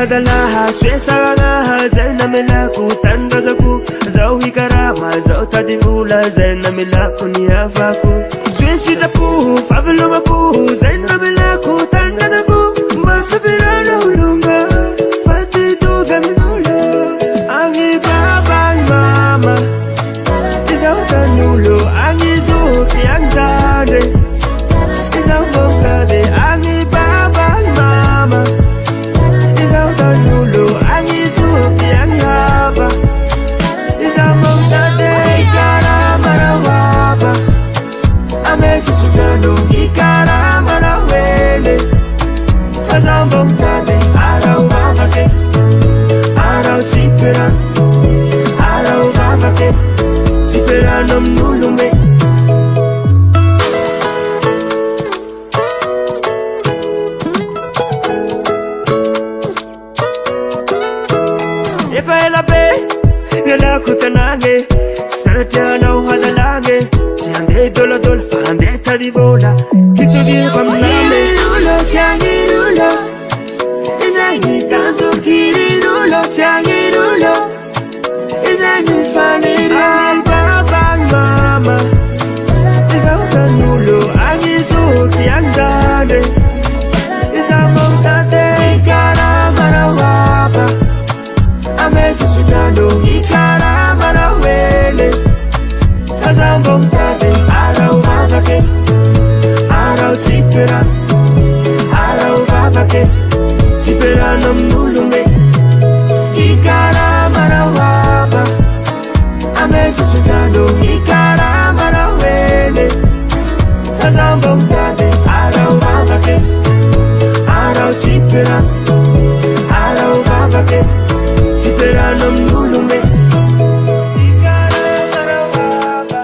hadalaha Suesagaha Zaina milaku tandazaku Zau hikarama Zau tadivula Zaina milaku ni havaku Suesidapu Favelomapu Zaina milaku tandazaku Masafirana ulunga Fatidu gaminula Angi baba mama Izau tanulo Angi zuki angzade Izau bongade Angi baba mama Izau tanulo Angi zuki angaba Izau bongade Ikaramara waba Amesi sudano Ikaramara wele Fazan bongade Arau babake Arau sipera Arau babake Sipera nom nulume Efa elabe Nela kutanage Saratiana uhadalage Siande dola dola Fande tadivola Kito viva mname Rulo tiangi rulo Izani tanto kiri rulo tiangi rulo Izani fane Ay baba mama Izau tanulo Angi zuki angzade Izau mongtate Ikaramara waba Amesi sudano Ikaramara wele Fazan bongtate Arau babake Arau sipera Arau babake Sipera nom nulume Ikaramara waba Amesi sudano Ikaramara wele Fazan bongtate Arau babake Arau sipera Arau babake Sipera nom nulume Ikaramara waba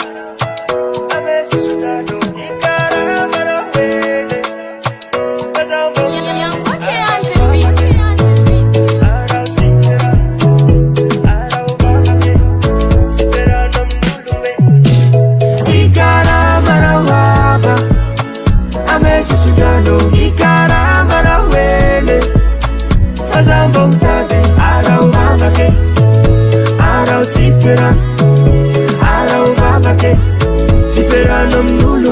Amesi sudano Ikaramara wele Fazan bongtate Arau sipera Arau babake Sipera nom nulume Ikaramara waba Amesi sudano Ikaramara wele Fazan bongtate Arau babake Arau sipera Arau babake Sipera nom nulume